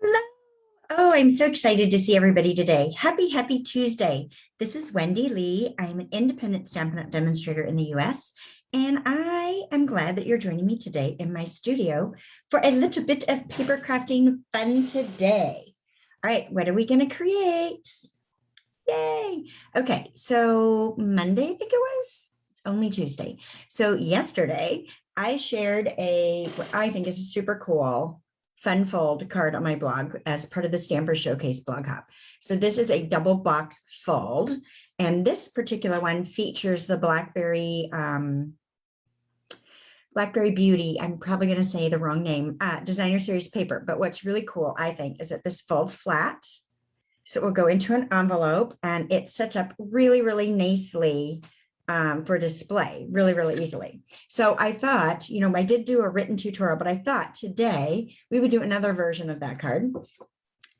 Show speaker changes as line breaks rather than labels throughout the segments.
Hello. Oh, I'm so excited to see everybody today. Happy Tuesday. This is Wendy Lee. I'm an independent Stampin' Up! Demonstrator in the US, and I am glad that you're joining me today in my studio for a little bit of paper crafting fun today. All right, what are we going to create? Yay. Okay, so Monday, I think it was. It's only Tuesday. So yesterday, I shared what I think is a super cool fun fold card on my blog as part of the Stamper Showcase blog hop. So this is a double box fold, and this particular one features the Blackberry Beauty. I'm probably going to say the wrong name, designer series paper. But what's really cool, I think, is that this folds flat. So it will go into an envelope and it sets up really nicely for display, really easily. So I thought, I did do a written tutorial, but I thought today we would do another version of that card.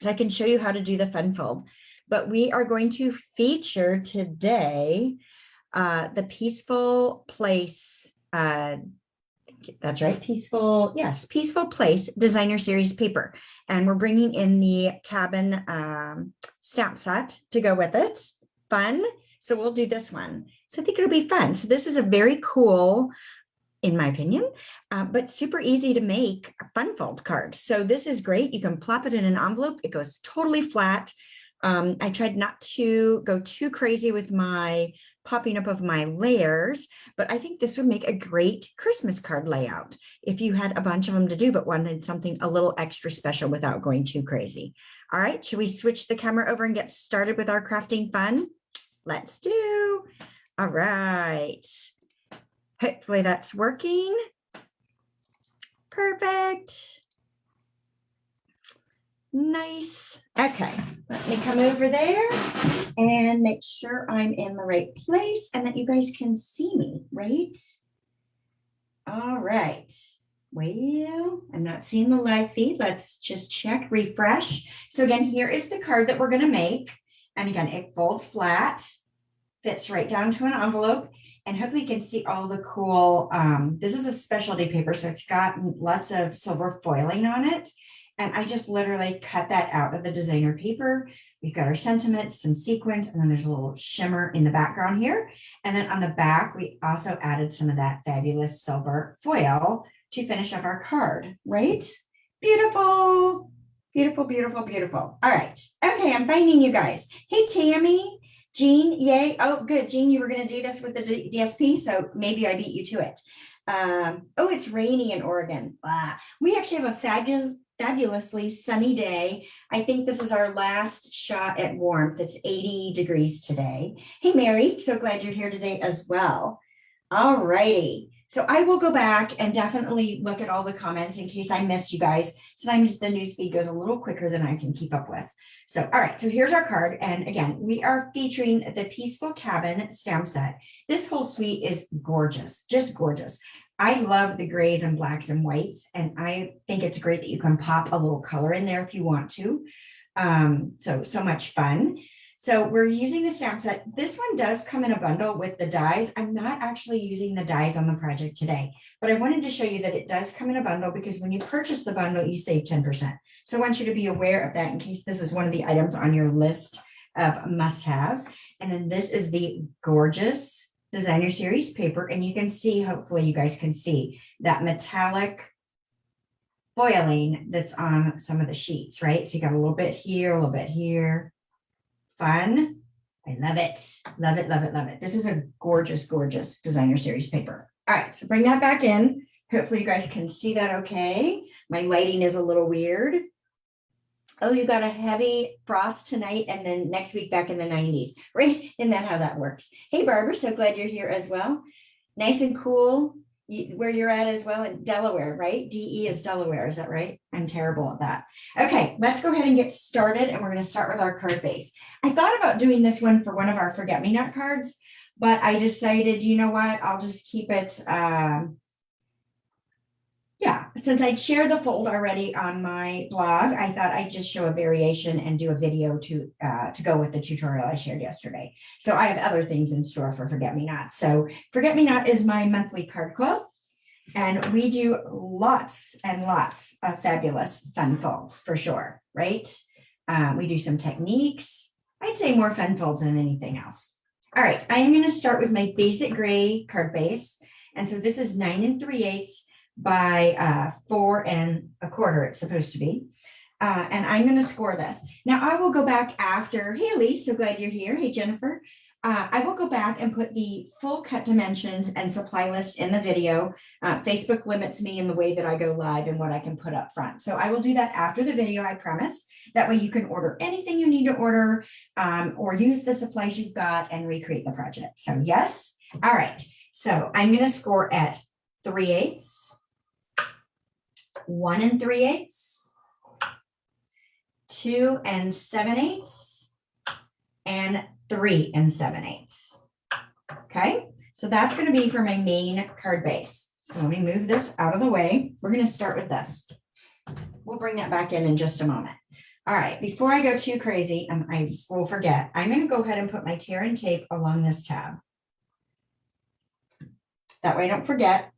So I can show you how to do the fun fold. But we are going to feature today the Peaceful Place, that's right, Peaceful Place designer series paper. And we're bringing in the cabin stamp set to go with it. Fun. So we'll do this one. So I think it'll be fun. So this is a very cool, in my opinion, but super easy to make a fun fold card. So this is great. You can plop it in an envelope. It goes totally flat. I tried not to go too crazy with my popping up of my layers, but I think this would make a great Christmas card layout if you had a bunch of them to do, but wanted something a little extra special without going too crazy. All right, should we switch the camera over and get started with our crafting fun? Let's do. All right. Hopefully that's working. Perfect. Nice. Okay, let me come over there and make sure I'm in the right place and that you guys can see me, right? All right. Well, I'm not seeing the live feed. Let's just check, refresh. So again, here is the card that we're going to make. And again, it folds flat, fits right down to an envelope. And hopefully you can see all the cool, this is a specialty paper, so it's got lots of silver foiling on it. And I just literally cut that out of the designer paper. We've got our sentiments, some sequins, and then there's a little shimmer in the background here. And then on the back, we also added some of that fabulous silver foil to finish up our card, right? Beautiful, beautiful. All right. Okay, I'm finding you guys. Hey, Tammy, Jean, yay. Oh, good. Jean, you were going to do this with the DSP, so maybe I beat you to it. Oh, it's rainy in Oregon. We actually have a fabulously sunny day. I think this is our last shot at warmth. It's 80 degrees today. Hey, Mary, so glad you're here today as well. All righty. So I will go back and definitely look at all the comments in case I missed you guys. Sometimes the news feed goes a little quicker than I can keep up with. So, all right, so here's our card. And again, we are featuring the Peaceful Cabin stamp set. This whole suite is gorgeous, just gorgeous. I love the grays and blacks and whites, and I think it's great that you can pop a little color in there if you want to. So much fun. So we're using the stamp set. This one does come in a bundle with the dies. I'm not actually using the dies on the project today, but I wanted to show you that it does come in a bundle because when you purchase the bundle, you save 10%. So I want you to be aware of that in case this is one of the items on your list of must-haves. And then this is the gorgeous designer series paper. And you can see, hopefully you guys can see that metallic foiling that's on some of the sheets, right? So you got a little bit here, a little bit here. Fun. I love it. Love it. This is a gorgeous designer series paper. All right, so bring that back in. Hopefully you guys can see that okay. My lighting is a little weird. Oh, you got a heavy frost tonight and then next week back in the 90s, right? Isn't that how that works? Hey, Barbara, so glad you're here as well. Nice and cool where you're at as well in Delaware, right? DE is Delaware, is that right? I'm terrible at that. Okay, let's go ahead and get started, and we're going to start with our card base. I thought about doing this one for one of our forget-me-not cards, but I decided, you know what, I'll just keep it, since I'd shared the fold already on my blog, I thought I'd just show a variation and do a video to go with the tutorial I shared yesterday. So I have other things in store for Forget Me Not. So Forget Me Not is my monthly card club. And we do lots and lots of fabulous fun folds for sure, right? We do some techniques. I'd say more fun folds than anything else. All right, I'm going to start with my basic gray card base. And so this is 9 3/8 by 4 1/4, it's supposed to be. And I'm going to score this. Now I will go back after. Hey, Elise, so glad you're here. Hey, Jennifer. I will go back and put the full cut dimensions and supply list in the video. Facebook limits me in the way that I go live and what I can put up front. So I will do that after the video, I promise. That way you can order anything you need to order or use the supplies you've got and recreate the project. So yes. All right. So I'm going to score at 3/8, 1 3/8, 2 7/8, and 3 7/8. Okay, so that's going to be for my main card base. So let me move this out of the way. We're going to start with this. We'll bring that back in just a moment. All right, before I go too crazy, and I will forget, I'm going to go ahead and put my tear and tape along this tab. That way I don't forget.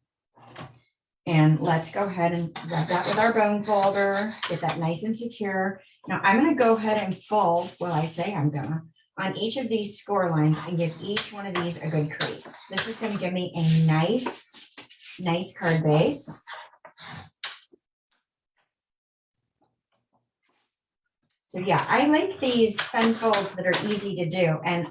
And let's go ahead and rub that with our bone folder, get that nice and secure. Now I'm going to go ahead and fold, well, I say I'm gonna, on each of these score lines and give each one of these a good crease. This is going to give me a nice card base. So yeah, I like these fun folds that are easy to do. And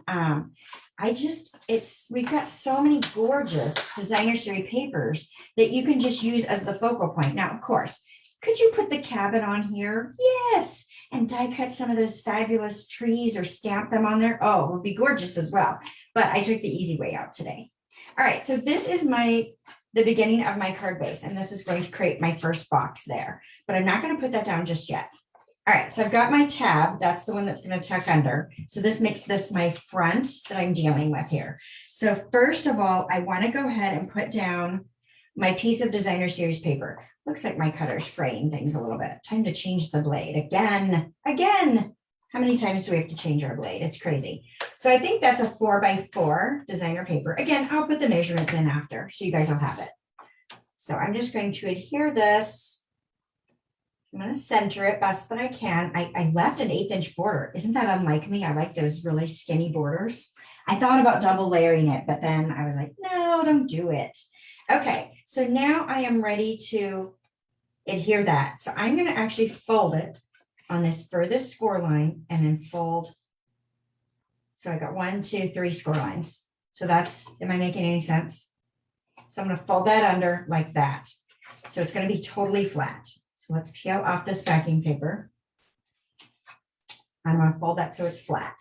we've got so many gorgeous designer series papers that you can just use as the focal point. Now, of course, could you put the cabin on here? Yes. And die cut some of those fabulous trees or stamp them on there. Oh, it would be gorgeous as well. But I took the easy way out today. All right, so this is the beginning of my card base, and this is going to create my first box there. But I'm not going to put that down just yet. All right, so I've got my tab. That's the one that's going to tuck under. So this makes this my front that I'm dealing with here. So first of all, I want to go ahead and put down my piece of designer series paper. Looks like my cutter's fraying things a little bit. Time to change the blade again. How many times do we have to change our blade? It's crazy. So I think that's a 4x4 designer paper. Again, I'll put the measurements in after so you guys will have it. So I'm just going to adhere this. I'm going to center it best that I can. I left an 1/8 inch border. Isn't that unlike me? I like those really skinny borders. I thought about double layering it, but then I was like, no, don't do it. Okay, so now I am ready to adhere that. So I'm going to actually fold it on this furthest score line and then fold. So I got 1, 2, 3 score lines. So that's, am I making any sense? So I'm going to fold that under like that. So it's going to be totally flat. So let's peel off this backing paper. I'm going to fold that so it's flat.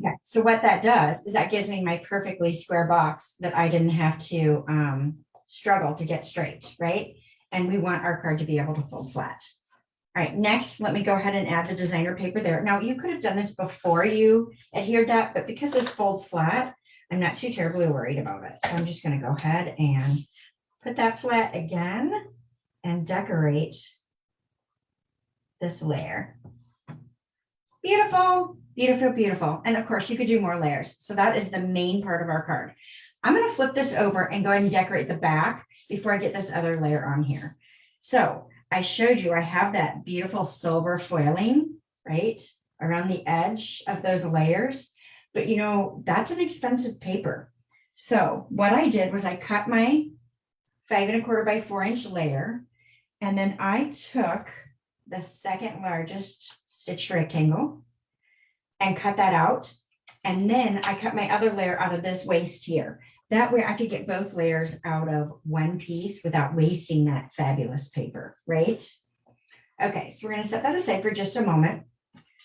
Okay, so what that does is that gives me my perfectly square box that I didn't have to struggle to get straight, right? And we want our card to be able to fold flat. All right, next, let me go ahead and add the designer paper there. Now, you could have done this before you adhered that, but because this folds flat, I'm not too terribly worried about it. So I'm just going to go ahead and put that flat again and decorate this layer. Beautiful, beautiful, beautiful. And of course, you could do more layers. So that is the main part of our card. I'm going to flip this over and go ahead and decorate the back before I get this other layer on here. So I showed you I have that beautiful silver foiling, right, around the edge of those layers. But you know, that's an expensive paper. So what I did was I cut my 5 1/4 by 4 inch layer, and then I took the second largest stitched rectangle and cut that out. And then I cut my other layer out of this waste here. That way I could get both layers out of one piece without wasting that fabulous paper, right? Okay, so we're going to set that aside for just a moment.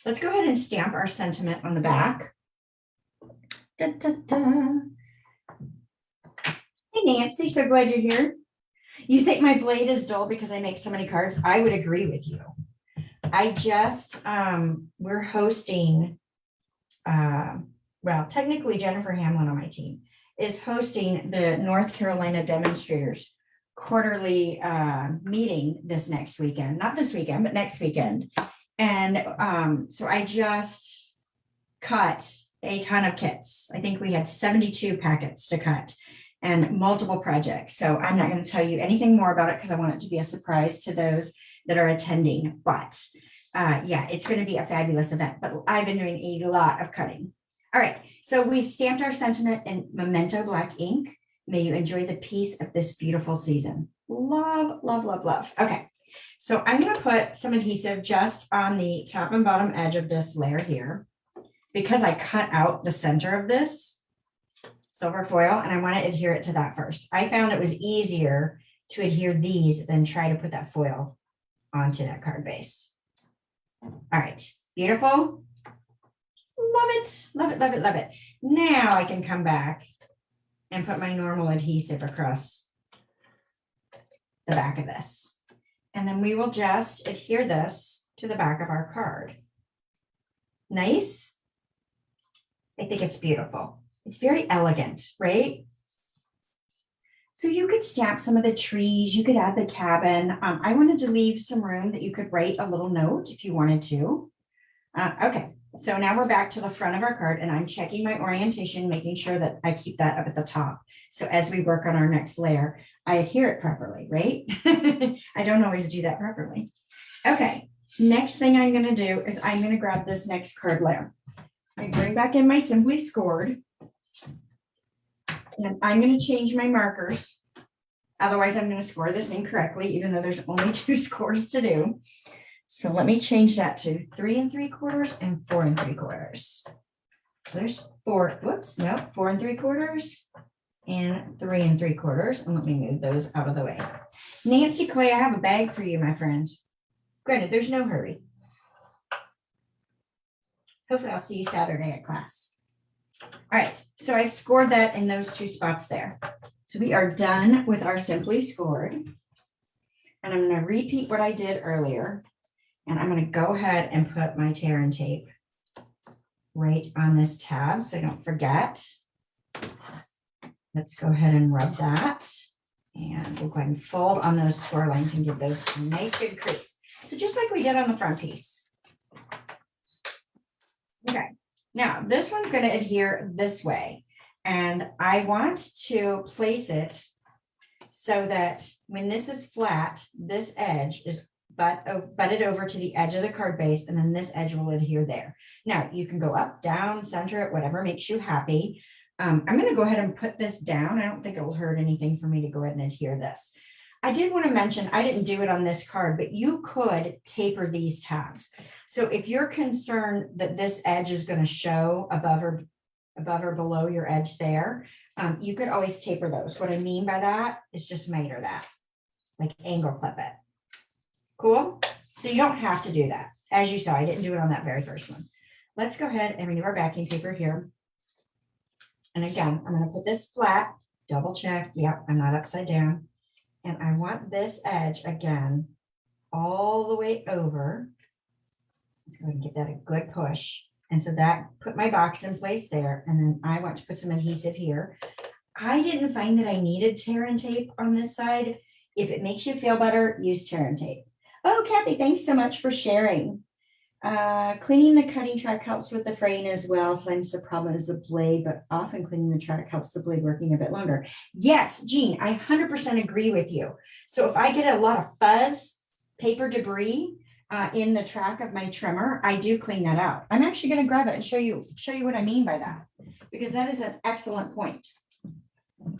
Let's go ahead and stamp our sentiment on the back. Da, da, da. Hey, Nancy, so glad you're here. You think my blade is dull because I make so many cards? I would agree with you. I just, we're hosting, well, technically Jennifer Hamlin on my team is hosting the North Carolina demonstrators quarterly meeting this next weekend, not this weekend, but next weekend. And so I just cut a ton of kits. I think we had 72 packets to cut. and multiple projects. So I'm not going to tell you anything more about it because I want it to be a surprise to those that are attending. But yeah, it's going to be a fabulous event. But I've been doing a lot of cutting. All right, so we've stamped our sentiment in Memento black ink. May you enjoy the peace of this beautiful season. Love, love, love, love. Okay, so I'm going to put some adhesive just on the top and bottom edge of this layer here because I cut out the center of this silver foil and I want to adhere it to that first. I found it was easier to adhere these than try to put that foil onto that card base. All right, beautiful. Love it, love it, love it, love it. Now I can come back and put my normal adhesive across the back of this. And then we will just adhere this to the back of our card. Nice. I think it's beautiful. It's very elegant, right? So you could stamp some of the trees. You could add the cabin. I wanted to leave some room that you could write a little note if you wanted to. Okay. So now we're back to the front of our card and I'm checking my orientation, making sure that I keep that up at the top. So as we work on our next layer, I adhere it properly, right? I don't always do that properly. Okay, next thing I'm going to do is I'm going to grab this next card layer. I bring back in my Simply Scored and I'm going to change my markers. Otherwise, I'm going to score this incorrectly, even though there's only 2 scores to do. So let me change that to 3 3/4 and 4 3/4. So there's 4, whoops, no, 4 3/4 and 3 3/4. And let me move those out of the way. Nancy Clay, I have a bag for you, my friend. Granted, there's no hurry. Hopefully I'll see you Saturday at class. All right, so I've scored that in those 2 spots there. So we are done with our Simply Scored. And I'm going to repeat what I did earlier. And I'm going to go ahead and put my tear and tape right on this tab so I don't forget. Let's go ahead and rub that. And we'll go ahead and fold on those score lines and give those a nice good crease. So just like we did on the front piece. Okay, now this one's going to adhere this way. And I want to place it so that when this is flat, this edge is butted over to the edge of the card base, and then this edge will adhere there. Now you can go up, down, center it, whatever makes you happy. I'm going to go ahead and put this down. I don't think it will hurt anything for me to go ahead and adhere this. I did want to mention, I didn't do it on this card, but you could taper these tabs. So if you're concerned that this edge is going to show above or below your edge there, you could always taper those. What I mean by that is just miter that, like angle clip it. Cool. So you don't have to do that. As you saw, I didn't do it on that very first one. Let's go ahead and remove our backing paper here. And again, I'm going to put this flat, double check. Yep, I'm not upside down. And I want this edge again, all the way over. Let's go ahead and give that a good push. And so that put my box in place there. And then I want to put some adhesive here. I didn't find that I needed tear and tape on this side. If it makes you feel better, use tear and tape. Oh, Kathy, thanks so much for sharing. Cleaning the cutting track helps with the fraying as well. Sometimes the problem is the blade, but often cleaning the track helps the blade working a bit longer. Yes, Jean, I 100% agree with you. So if I get a lot of fuzz, paper debris in the track of my trimmer, I do clean that out. I'm actually going to grab it and show you what I mean by that, because that is an excellent point.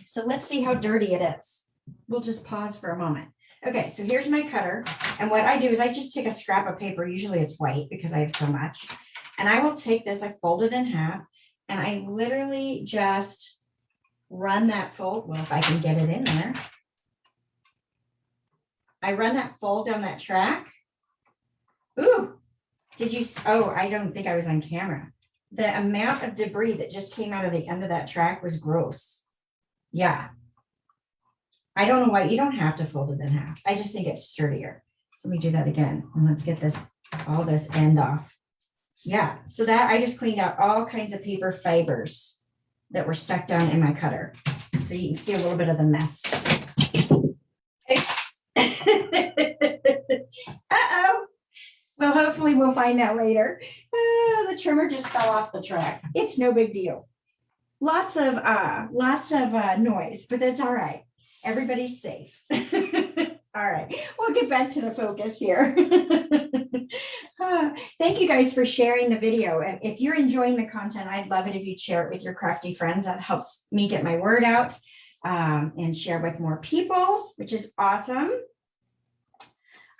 So let's see how dirty it is. We'll just pause for a moment. Okay, so here's my cutter. And what I do is I just take a scrap of paper. Usually it's white because I have so much. And I will take this, I fold it in half, and I literally just run that fold. Well, if I can get it in there. I run that fold down that track. Ooh, did you? Oh, I don't think I was on camera. The amount of debris that just came out of the end of that track was gross. Yeah. I don't know why you don't have to fold it in half. I just think it's sturdier. So let me do that again. And let's get all this end off. Yeah. So that I just cleaned out all kinds of paper fibers that were stuck down in my cutter. So you can see a little bit of the mess. Uh-oh. Well, hopefully we'll find out later. The trimmer just fell off the track. It's no big deal. lots of noise, but that's all right. Everybody's safe. All right, we'll get back to the focus here. Thank you guys for sharing the video. And if you're enjoying the content, I'd love it if you'd share it with your crafty friends. That helps me get my word out and share with more people, which is awesome.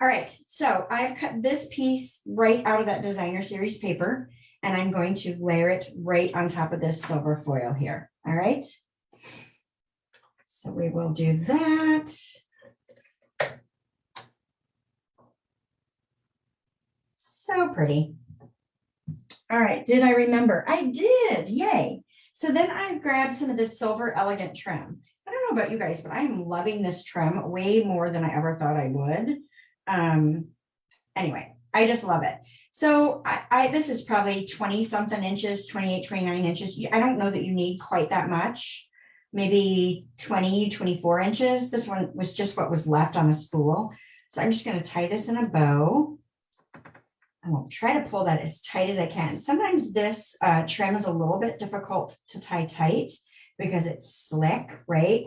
All right, so I've cut this piece right out of that designer series paper, and I'm going to layer it right on top of this silver foil here. All right, so we will do that. So pretty. All right, did I remember? I did, yay. So then I grabbed some of this silver elegant trim. I don't know about you guys, but I'm loving this trim way more than I ever thought I would. Anyway, I just love it. So this is probably 20 something inches, 28, 29 inches. I don't know that you need quite that much, maybe 20, 24 inches. This one was just what was left on a spool. So I'm just going to tie this in a bow. I will try to pull that as tight as I can. Sometimes this trim is a little bit difficult to tie tight because it's slick, right?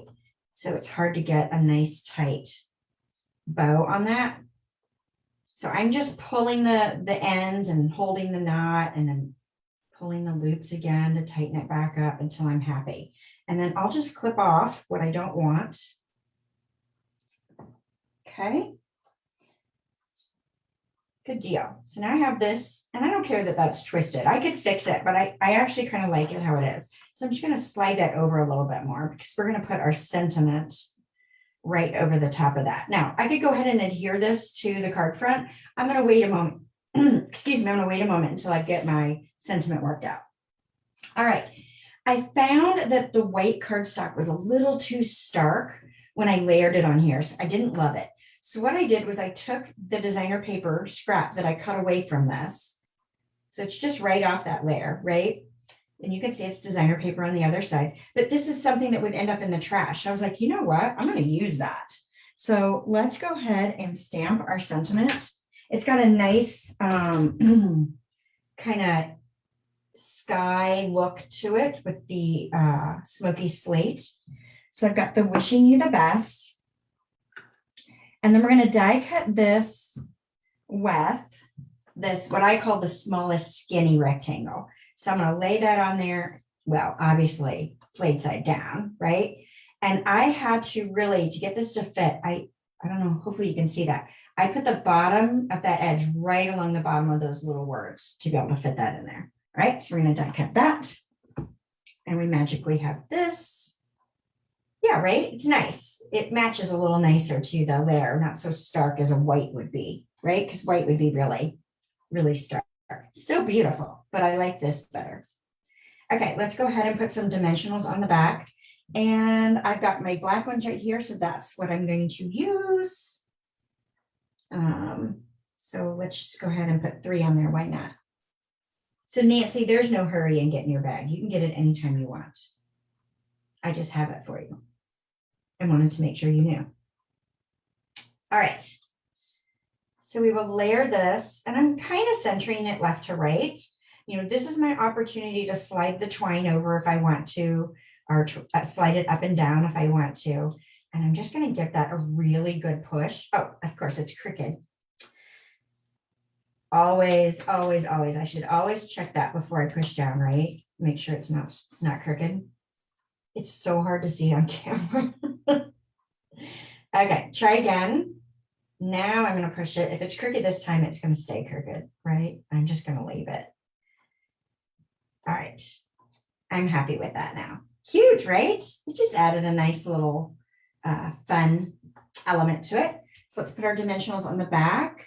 So it's hard to get a nice tight bow on that. So I'm just pulling the ends and holding the knot and then pulling the loops again to tighten it back up until I'm happy. And then I'll just clip off what I don't want. Okay. Good deal. So now I have this, and I don't care that that's twisted. I could fix it, but I actually kind of like it how it is. So I'm just going to slide that over a little bit more because we're going to put our sentiment right over the top of that. Now, I could go ahead and adhere this to the card front. I'm going to wait a moment. Excuse me. I'm going to wait a moment until I get my sentiment worked out. All right. I found that the white cardstock was a little too stark when I layered it on here. So I didn't love it. So what I did was I took the designer paper scrap that I cut away from this. So it's just right off that layer, right? And you can see it's designer paper on the other side, but this is something that would end up in the trash. I was like, you know what? I'm going to use that. So let's go ahead and stamp our sentiment. It's got a nice kind of sky look to it with the smoky slate. So I've got the wishing you the best. And then we're going to die cut this with this, what I call the smallest skinny rectangle. So I'm going to lay that on there. Well, obviously blade side down, right? And I had to really, to get this to fit, I don't know, hopefully you can see that. I put the bottom of that edge right along the bottom of those little words to be able to fit that in there. All right, so we're going to die cut that. And we magically have this. Yeah, right? It's nice. It matches a little nicer to the layer, not so stark as a white would be, right? Because white would be really, really stark. Still beautiful, but I like this better. Okay, let's go ahead and put some dimensionals on the back. And I've got my black ones right here, so that's what I'm going to use. So let's just go ahead and put 3 on there. Why not? So Nancy, there's no hurry in getting your bag. You can get it anytime you want. I just have it for you. I wanted to make sure you knew. All right. So we will layer this, and I'm kind of centering it left to right. You know, this is my opportunity to slide the twine over if I want to, or slide it up and down if I want to. And I'm just going to give that a really good push. Oh, of course, it's crooked. Always, always, always. I should always check that before I push down, right? Make sure it's not crooked. It's so hard to see on camera. Okay, try again. Now I'm going to push it. If it's crooked this time, it's going to stay crooked, right? I'm just going to leave it. All right. I'm happy with that now. Huge, right? It just added a nice little fun element to it. So let's put our dimensionals on the back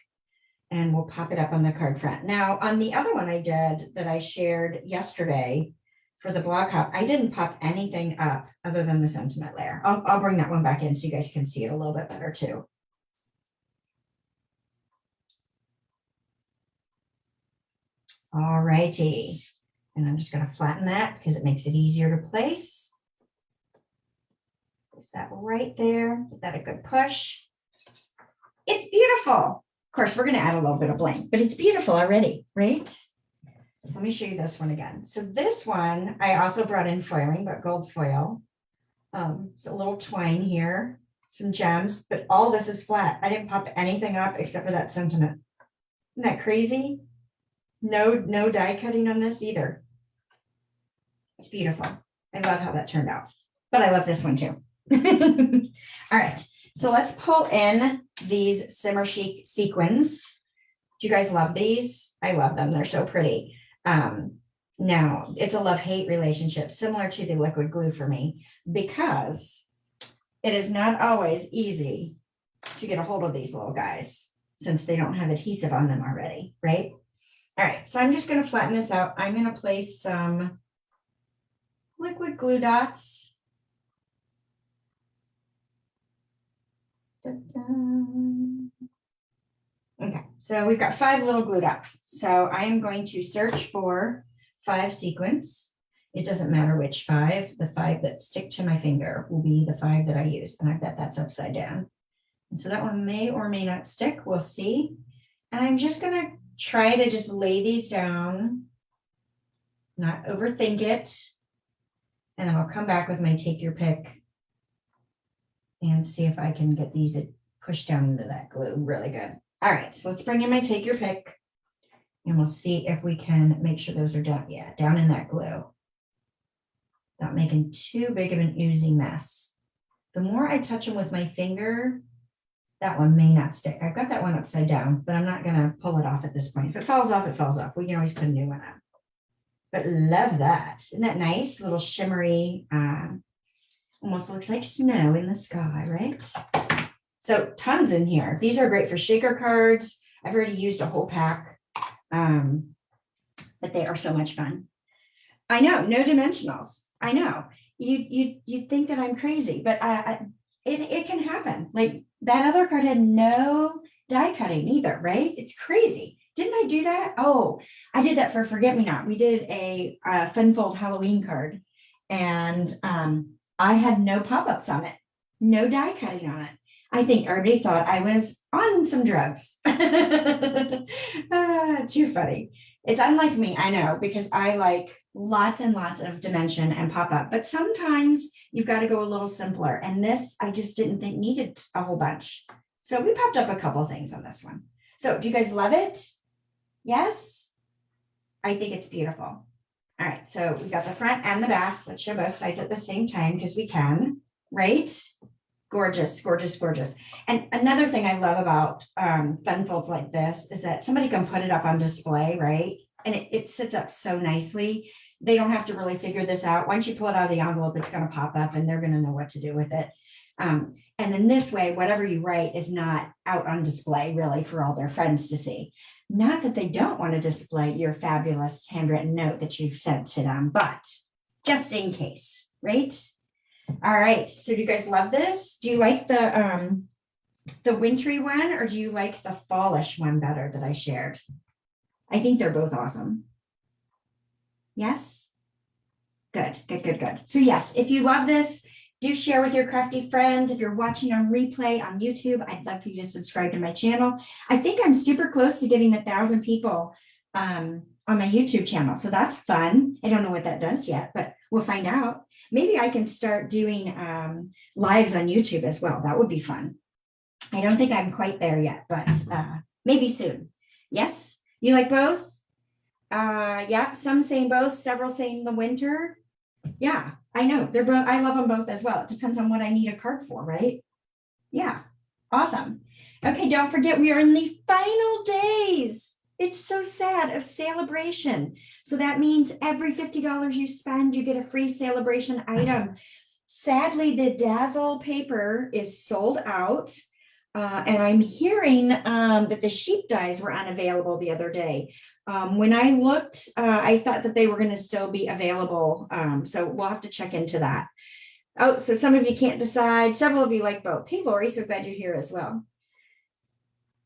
and we'll pop it up on the card front. Now, on the other one I did that I shared yesterday, for the blog hop, I didn't pop anything up other than the sentiment layer. I'll bring that one back in so you guys can see it a little bit better too. All righty. And I'm just going to flatten that because it makes it easier to place. Place that right there. Give that a good push. It's beautiful. Of course, we're going to add a little bit of blank, but it's beautiful already, right? So let me show you this one again. So this one, I also brought in foiling, but gold foil. It's a little twine here, some gems, but all this is flat. I didn't pop anything up except for that sentiment. Isn't that crazy? No die cutting on this either. It's beautiful. I love how that turned out, but I love this one too. All right, so let's pull in these simmer chic sequins. Do you guys love these? I love them. They're so pretty. Now it's a love-hate relationship, similar to the liquid glue for me, because it is not always easy to get a hold of these little guys since they don't have adhesive on them already, right? All right, so I'm just going to flatten this out. I'm going to place some liquid glue dots. Okay, so we've got 5 little glue dots. So I am going to search for 5 sequins. It doesn't matter which 5. The 5 that stick to my finger will be the 5 that I use. And I bet that's upside down. And so that one may or may not stick. We'll see. And I'm just going to try to just lay these down, not overthink it. And then I'll come back with my take your pick and see if I can get these pushed down into that glue really good. All right, so let's bring in my take your pick and we'll see if we can make sure those are down. Yeah, down in that glue. Not making too big of an oozy mess. The more I touch them with my finger, that one may not stick. I've got that one upside down, but I'm not gonna pull it off at this point. If it falls off, it falls off. We can always put a new one on. But love that. Isn't that nice? Little shimmery, almost looks like snow in the sky, right? So tons in here. These are great for shaker cards. I've already used a whole pack, but they are so much fun. I know, no dimensionals. I know. You'd think that I'm crazy, but it can happen. Like that other card had no die cutting either, right? It's crazy. Didn't I do that? Oh, I did that for Forget Me Not. We did a Fun Fold Halloween card, and I had no pop-ups on it, no die cutting on it. I think everybody thought I was on some drugs. Too funny. It's unlike me, I know, because I like lots and lots of dimension and pop-up, but sometimes you've got to go a little simpler. And this, I just didn't think needed a whole bunch. So we popped up a couple things on this one. So do you guys love it? Yes? I think it's beautiful. All right, so we got the front and the back. Let's show both sides at the same time because we can, right? Gorgeous, gorgeous, gorgeous. And another thing I love about fun folds like this is that somebody can put it up on display, right? And it sits up so nicely. They don't have to really figure this out. Once you pull it out of the envelope, it's going to pop up and they're going to know what to do with it. And then this way, whatever you write is not out on display really for all their friends to see. Not that they don't want to display your fabulous handwritten note that you've sent to them, but just in case, right? All right, so do you guys love this? Do you like the wintry one or do you like the fallish one better that I shared? I think they're both awesome. Yes? Good, good, good, good. So yes, if you love this, do share with your crafty friends. If you're watching on replay on YouTube, I'd love for you to subscribe to my channel. I think I'm super close to getting 1,000 people on my YouTube channel. So that's fun. I don't know what that does yet, but we'll find out. Maybe I can start doing lives on YouTube as well. That would be fun. I don't think I'm quite there yet, but maybe soon. Yes? You like both? Yeah, some saying both, several saying the winter. Yeah, I know. They're both. I love them both as well. It depends on what I need a card for, right? Yeah, awesome. Okay, don't forget we are in the final days. It's so sad of celebration. So that means every $50 you spend, you get a free celebration item. Sadly, the Dazzle paper is sold out. And I'm hearing that the sheep dyes were unavailable the other day. When I looked, I thought that they were going to still be available. So we'll have to check into that. Oh, so some of you can't decide. Several of you like both. Hey, Lori, so glad you're here as well.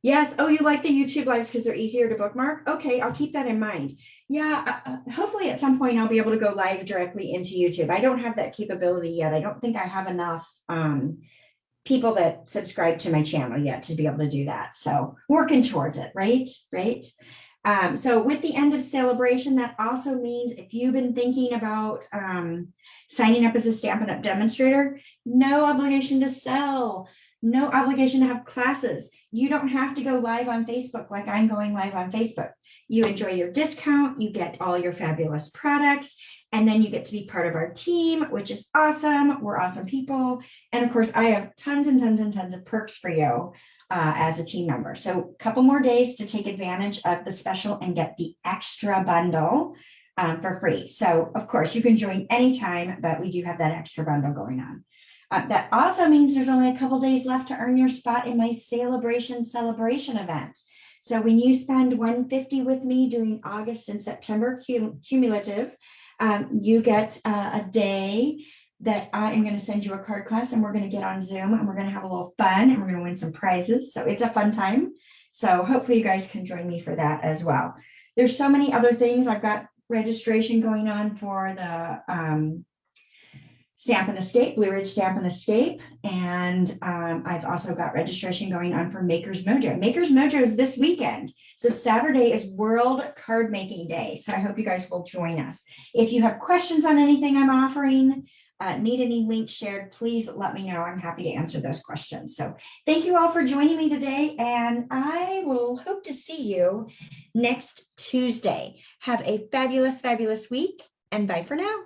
Yes. Oh, you like the YouTube lives because they're easier to bookmark? Okay, I'll keep that in mind. Yeah, hopefully at some point I'll be able to go live directly into YouTube. I don't have that capability yet. I don't think I have enough people that subscribe to my channel yet to be able to do that. So working towards it, right? Right. So with the end of celebration, that also means if you've been thinking about signing up as a Stampin' Up! Demonstrator, no obligation to sell, no obligation to have classes. You don't have to go live on Facebook like I'm going live on Facebook. You enjoy your discount, you get all your fabulous products, and then you get to be part of our team, which is awesome. We're awesome people. And of course, I have tons and tons and tons of perks for you as a team member. So a couple more days to take advantage of the special and get the extra bundle for free. So of course, you can join anytime, but we do have that extra bundle going on. That also means there's only a couple days left to earn your spot in my celebration event. So when you spend $150 with me during August and September cumulative, you get a day that I am going to send you a card class, and we're going to get on Zoom and we're going to have a little fun and we're going to win some prizes. So it's a fun time. So hopefully you guys can join me for that as well. There's so many other things. I've got registration going on for the Stampin' Escape, Blue Ridge Stampin' Escape. And I've also got registration going on for Maker's Mojo. Maker's Mojo is this weekend. So Saturday is World Card Making Day. So I hope you guys will join us. If you have questions on anything I'm offering, need any links shared, please let me know. I'm happy to answer those questions. So thank you all for joining me today. And I will hope to see you next Tuesday. Have a fabulous, fabulous week, and bye for now.